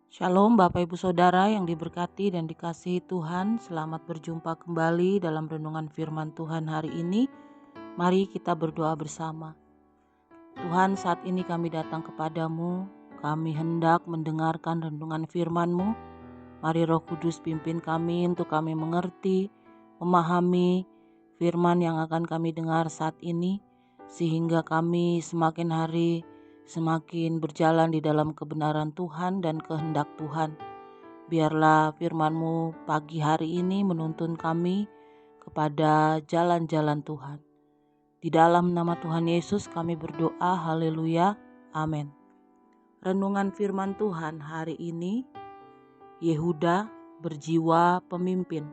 Shalom Bapak Ibu Saudara yang diberkati dan dikasihi Tuhan. Selamat berjumpa kembali dalam renungan firman Tuhan hari ini. Mari kita berdoa bersama. Tuhan, saat ini kami datang kepadamu. Kami hendak mendengarkan renungan firman-Mu. Mari Roh Kudus pimpin kami untuk kami mengerti, memahami firman yang akan kami dengar saat ini, sehingga kami semakin hari semakin berjalan di dalam kebenaran Tuhan dan kehendak Tuhan. Biarlah firman-Mu pagi hari ini menuntun kami kepada jalan-jalan Tuhan. Di dalam nama Tuhan Yesus kami berdoa, haleluya, amin. Renungan firman Tuhan hari ini, Yehuda berjiwa pemimpin.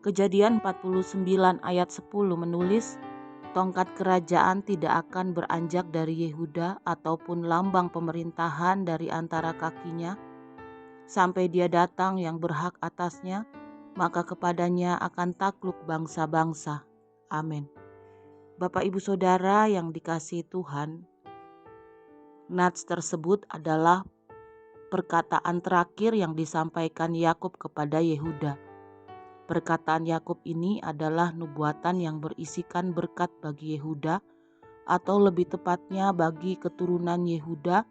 Kejadian 49 ayat 10 menulis, tongkat kerajaan tidak akan beranjak dari Yehuda ataupun lambang pemerintahan dari antara kakinya, sampai dia datang yang berhak atasnya, maka kepadanya akan takluk bangsa-bangsa. Amin. Bapak Ibu Saudara yang dikasihi Tuhan, nats tersebut adalah perkataan terakhir yang disampaikan Yakub kepada Yehuda. Perkataan Yakub ini adalah nubuatan yang berisikan berkat bagi Yehuda, atau lebih tepatnya bagi keturunan Yehuda,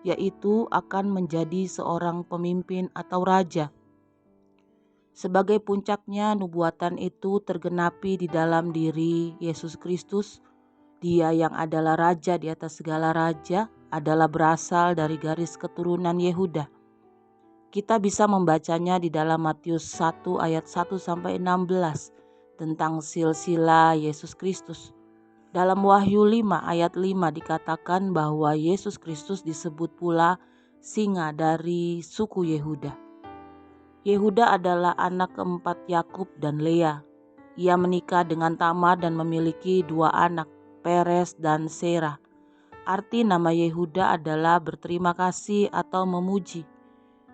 yaitu akan menjadi seorang pemimpin atau raja. Sebagai puncaknya, nubuatan itu tergenapi di dalam diri Yesus Kristus. Dia yang adalah raja di atas segala raja adalah berasal dari garis keturunan Yehuda. Kita bisa membacanya di dalam Matius 1 ayat 1-16 tentang silsilah Yesus Kristus. Dalam Wahyu 5 ayat 5 dikatakan bahwa Yesus Kristus disebut pula singa dari suku Yehuda. Yehuda adalah anak keempat Yakub dan Lea. Ia menikah dengan Tamar dan memiliki dua anak, Peres dan Serah. Arti nama Yehuda adalah berterima kasih atau memuji.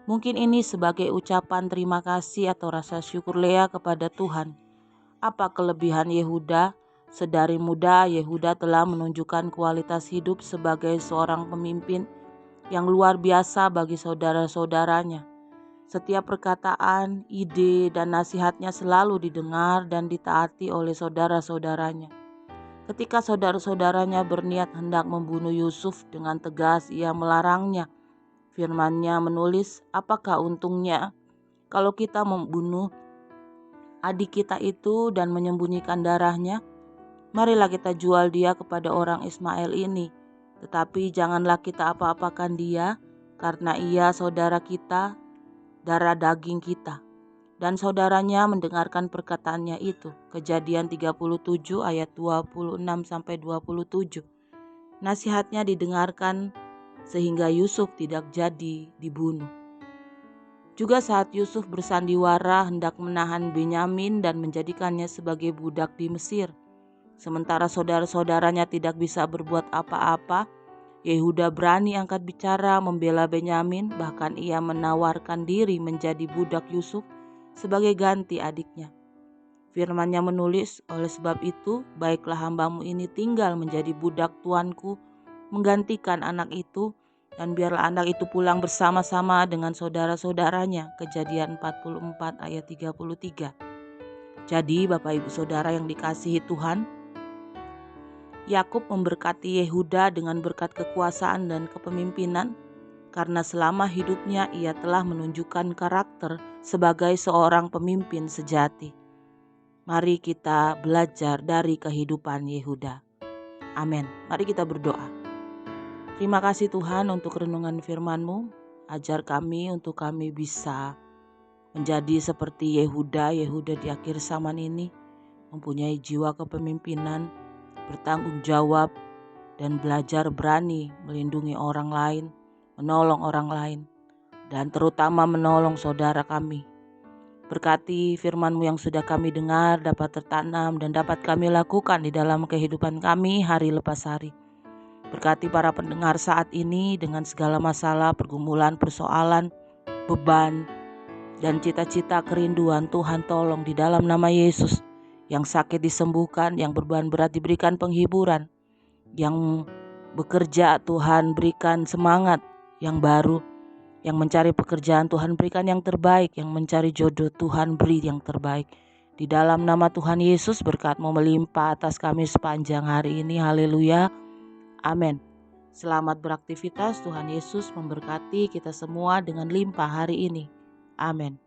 Mungkin ini sebagai ucapan terima kasih atau rasa syukur Lea kepada Tuhan. Apa kelebihan Yehuda? Sedari muda Yehuda telah menunjukkan kualitas hidup sebagai seorang pemimpin yang luar biasa bagi saudara-saudaranya. Setiap perkataan, ide, dan nasihatnya selalu didengar dan ditaati oleh saudara-saudaranya. Ketika saudara-saudaranya berniat hendak membunuh Yusuf, dengan tegas ia melarangnya. Firman-Nya menulis, apakah untungnya kalau kita membunuh adik kita itu dan menyembunyikan darahnya? Marilah kita jual dia kepada orang Ismail ini. Tetapi janganlah kita apa-apakan dia, karena ia saudara kita, darah daging kita. Dan saudaranya mendengarkan perkataannya itu. Kejadian 37 ayat 26-27. Nasihatnya didengarkan sehingga Yusuf tidak jadi dibunuh. Juga saat Yusuf bersandiwara hendak menahan Benyamin dan menjadikannya sebagai budak di Mesir, sementara saudara-saudaranya tidak bisa berbuat apa-apa, Yehuda berani angkat bicara membela Benyamin, bahkan ia menawarkan diri menjadi budak Yusuf sebagai ganti adiknya. Firman-Nya menulis, oleh sebab itu, baiklah hambamu ini tinggal menjadi budak tuanku, menggantikan anak itu, dan biarlah anak itu pulang bersama-sama dengan saudara-saudaranya. Kejadian 44 ayat 33. Jadi Bapak Ibu Saudara yang dikasihi Tuhan, Yakub memberkati Yehuda dengan berkat kekuasaan dan kepemimpinan, karena selama hidupnya ia telah menunjukkan karakter sebagai seorang pemimpin sejati. Mari kita belajar dari kehidupan Yehuda. Amin. Mari kita berdoa. Terima kasih Tuhan untuk renungan firman-Mu. Ajar kami untuk kami bisa menjadi seperti Yehuda di akhir zaman ini, mempunyai jiwa kepemimpinan, bertanggung jawab, dan belajar berani melindungi orang lain, menolong orang lain, dan terutama menolong saudara kami. Berkati firman-Mu yang sudah kami dengar dapat tertanam dan dapat kami lakukan di dalam kehidupan kami hari lepas hari. Berkati para pendengar saat ini dengan segala masalah, pergumulan, persoalan, beban, dan cita-cita kerinduan. Tuhan tolong di dalam nama Yesus. Yang sakit disembuhkan, yang beban berat diberikan penghiburan, yang bekerja Tuhan berikan semangat yang baru, Yang mencari pekerjaan, Tuhan berikan yang terbaik. Yang mencari jodoh, Tuhan beri yang terbaik. Di dalam nama Tuhan Yesus, berkat-Mu melimpah atas kami sepanjang hari ini. Haleluya. Amin. Selamat beraktivitas. Tuhan Yesus memberkati kita semua dengan limpah hari ini. Amin.